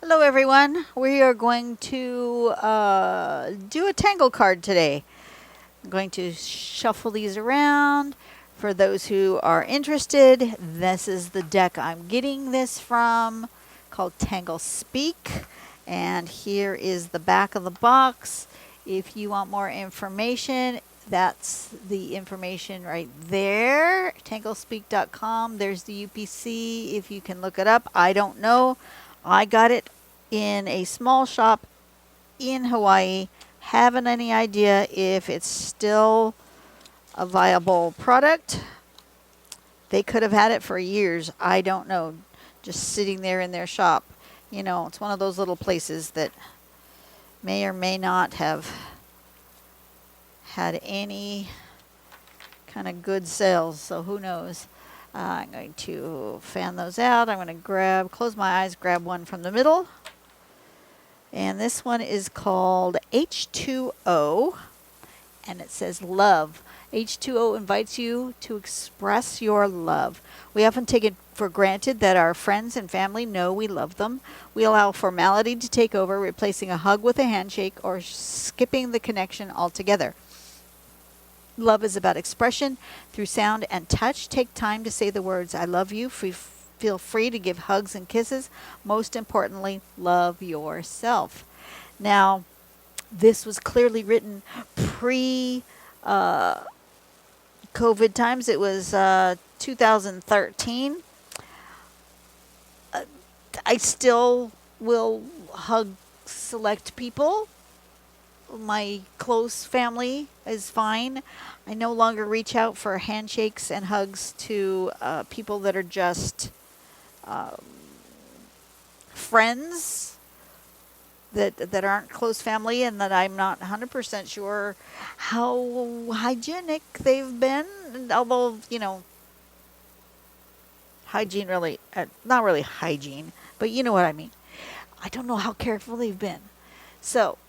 Hello everyone. We are going to do a Tangle card today. I'm going to shuffle these around. For those who are interested, this is the deck I'm getting this from, called Tangle Speak. And here is the back of the box. If you want more information, that's the information right there, tanglespeak.com. There's the UPC if you can look it up. I don't know. I got it in a small shop in Hawaii. Haven't any idea if it's still a viable product. They could have had it for years. I don't know. Just sitting there in their shop. You know, it's one of those little places that may or may not have had any kind of good sales. So who knows? I'm going to fan those out. I'm going to close my eyes, grab one from the middle. And this one is called H2O, and it says love. H2O invites you to express your love. We often take it for granted that our friends and family know we love them. We allow formality to take over, replacing a hug with a handshake or skipping the connection altogether. Love is about expression through sound and touch. Take time to say the words, I love you. Feel free to give hugs and kisses. Most importantly, love yourself. Now, this was clearly written pre COVID times. It was 2013. I still will hug select people. My close family is fine. I no longer reach out for handshakes and hugs to people that are just friends that aren't close family and that I'm not 100% sure how hygienic they've been. Although, you know, hygiene really, not really hygiene, but you know what I mean. I don't know how careful they've been. So,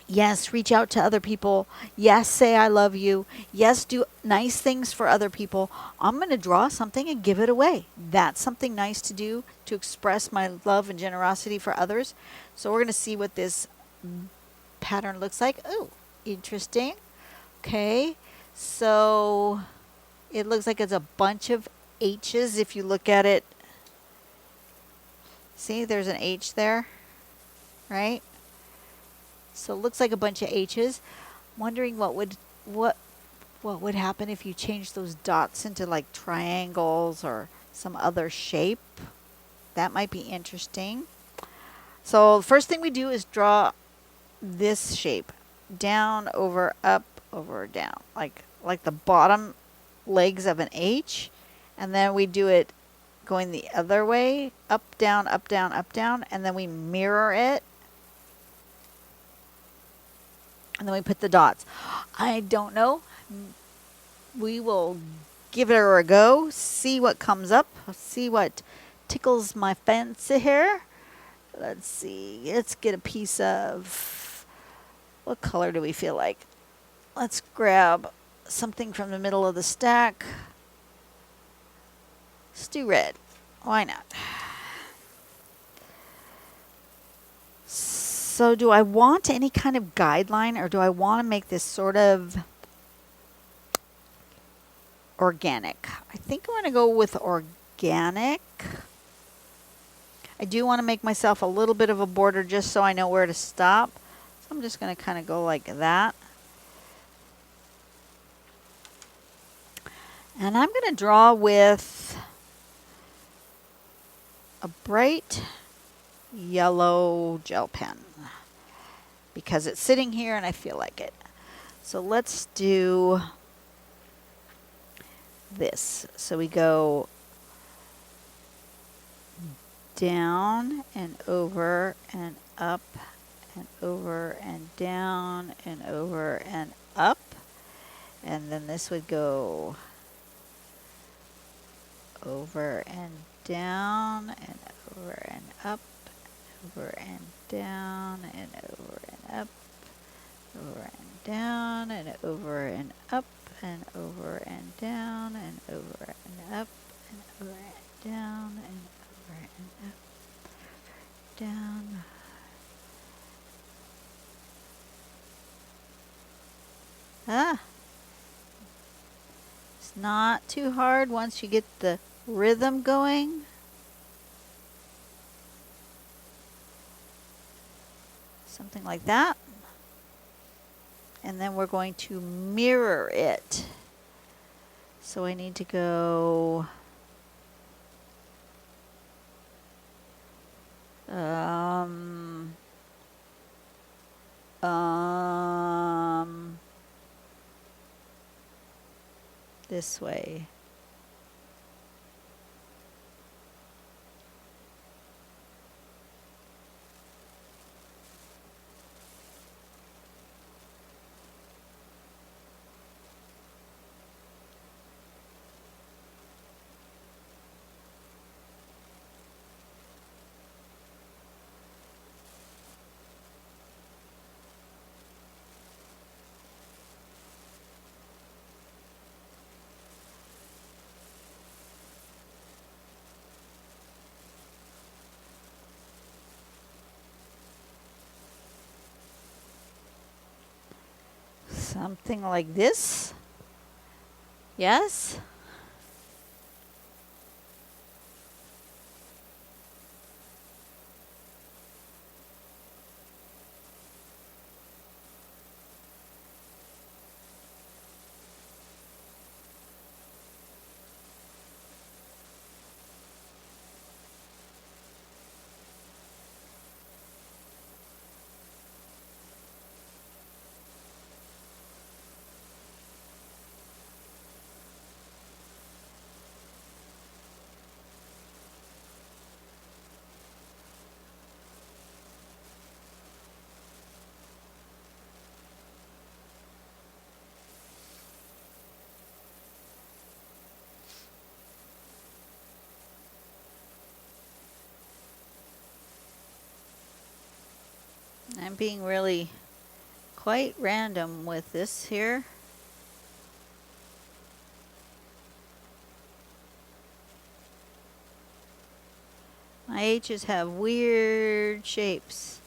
yes, reach out to other people. Yes, say I love you. Yes, do nice things for other people. I'm going to draw something and give it away. That's something nice to do to express my love and generosity for others. So we're going to see what this pattern looks like. Oh, interesting. Okay, so it looks like it's a bunch of H's if you look at it. See, there's an H there, right? So it looks like a bunch of H's. Wondering what would happen if you change those dots into like triangles or some other shape. That might be interesting. So the first thing we do is draw this shape. Down, over, up, over, down. Like the bottom legs of an H. And then we do it going the other way. Up, down, up, down, up, down. And then we mirror it. And then we put the dots. I don't know. We will give it a go, see what comes up, see what tickles my fancy here. Let's see. Let's get a piece of, what color do we feel like? Let's grab something from the middle of the stack. Let's do red. Why not? So do I want any kind of guideline, or do I want to make this sort of organic? I think I'm going to go with organic. I do want to make myself a little bit of a border just so I know where to stop. So I'm just going to kind of go like that. And I'm going to draw with a bright yellow gel pen because it's sitting here and I feel like it. So let's do this. So we go down and over and up and over and down and over and up. And then this would go over and down and over and up, over and down and over and up, over and down and over and up and over and down and over and up and over and down and over and up. down. Ah, it's not too hard once you get the rhythm going. Something like that. And then we're going to mirror it. So I need to go this way. Something like this. Yes. I'm being really quite random with this here. My H's have weird shapes.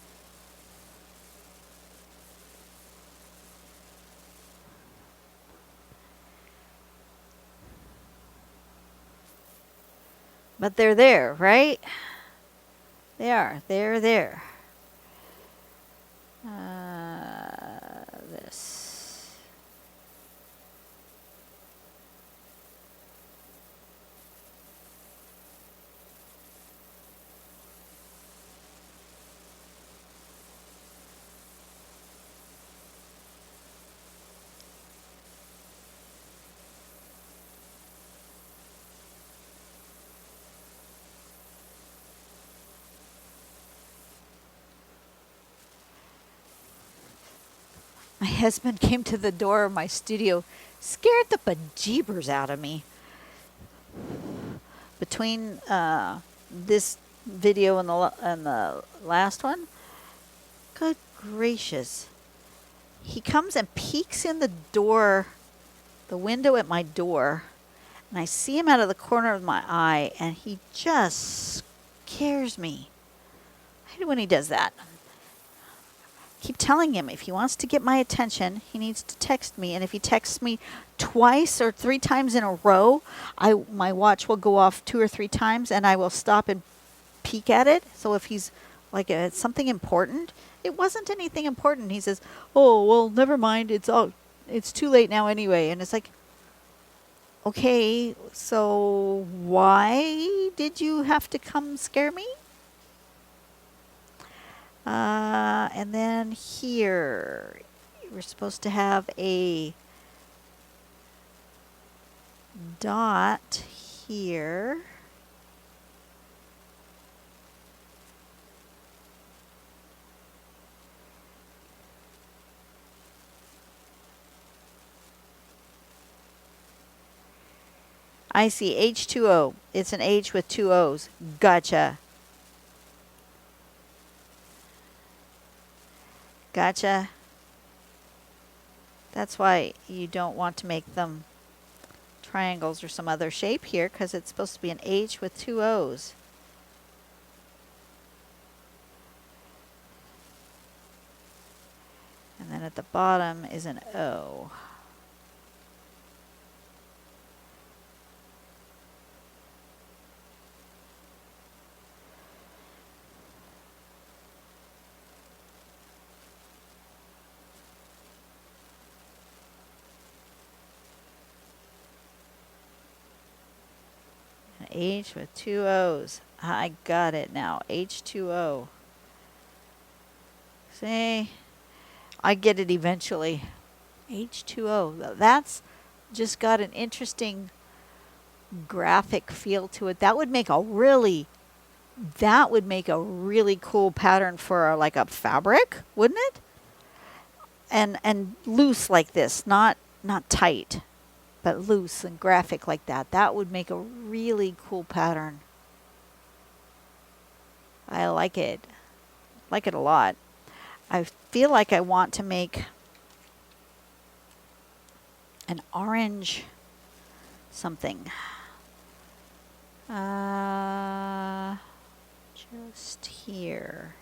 But they're there, right? They are. They're there. This. My husband came to the door of my studio, scared the bejeebers out of me. Between this video and the last one, good gracious. He comes and peeks in the door, the window at my door, and I see him out of the corner of my eye, and he just scares me. I hate it when he does that. Keep telling him if he wants to get my attention, he needs to text me. And if he texts me twice or 3 times in a row, my watch will go off 2 or 3 times, and I will stop and peek at it. So if he's like it's something important, it wasn't anything important. He says, "Oh well, never mind. It's too late now anyway." And it's like, okay, so why did you have to come scare me? And then here, we're supposed to have a dot here. I see H2O. It's an H with 2 O's. Gotcha. Gotcha. That's why you don't want to make them triangles or some other shape here, because it's supposed to be an H with 2 O's. And at the bottom is an O. An H with two O's. I got it now. H2O. See? I get it eventually. H2O. That's just got an interesting graphic feel to it. That would make a really cool pattern for like a fabric, wouldn't it? And loose like this, not tight, but loose and graphic like that. That would make a really cool pattern. I like it. Like it a lot. I feel like I want to make an orange something. Just here.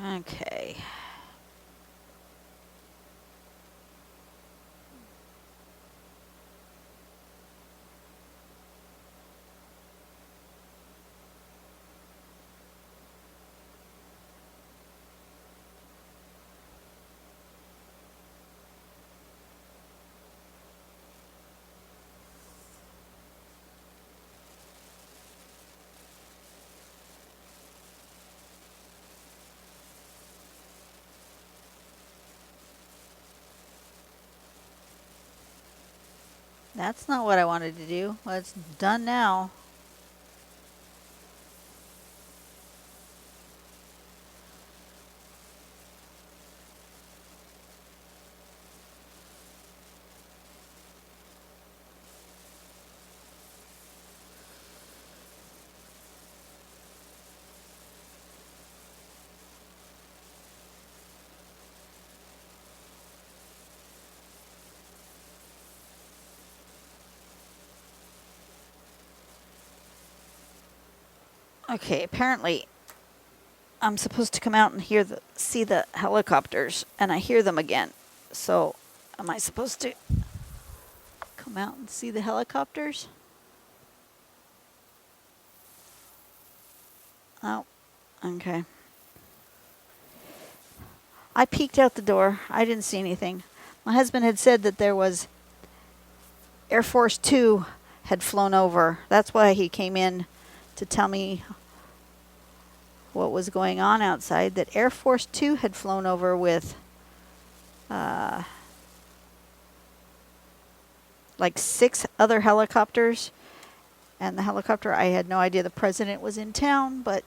Okay. That's not what I wanted to do. Well, it's done now. Okay, apparently I'm supposed to come out and see the helicopters, and I hear them again. So, am I supposed to come out and see the helicopters? Oh, okay. I peeked out the door. I didn't see anything. My husband had said that there was Air Force 2 had flown over. That's why he came in to tell me what was going on outside, that Air Force 2 had flown over with like 6 other helicopters. And the helicopter, I had no idea the president was in town, but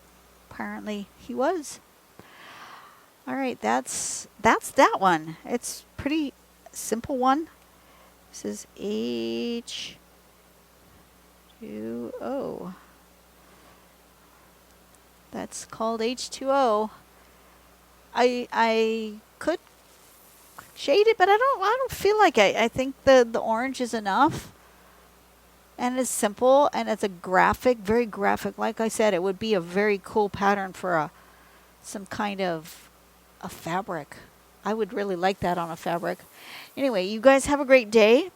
apparently he was. All right, that's that one. It's pretty simple one. This is H2O. That's called H2O. I could shade it, but I don't feel like I think the orange is enough. And it's simple, and it's a graphic, very graphic. Like I said, it would be a very cool pattern for some kind of a fabric. I would really like that on a fabric. Anyway, you guys have a great day.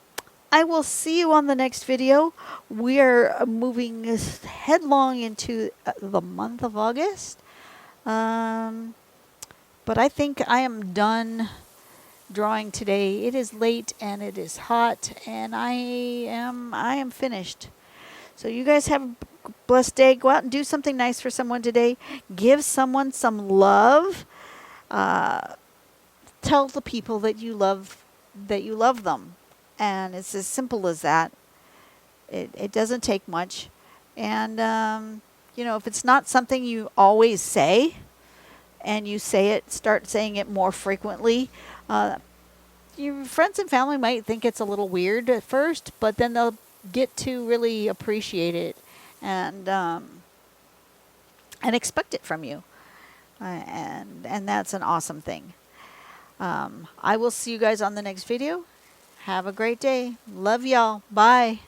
I will see you on the next video. We are moving headlong into the month of August. Um, but I think I am done drawing today. It is late and it is hot, and I am finished. So you guys have a blessed day. Go out and do something nice for someone today. Give someone some love. Tell the people that you love them, and it's as simple as that. It doesn't take much, and if it's not something you always say, and you say it, start saying it more frequently. Your friends and family might think it's a little weird at first, but then they'll get to really appreciate it and expect it from you, and that's an awesome thing. I will see you guys on the next video. Have a great day. Love y'all. Bye.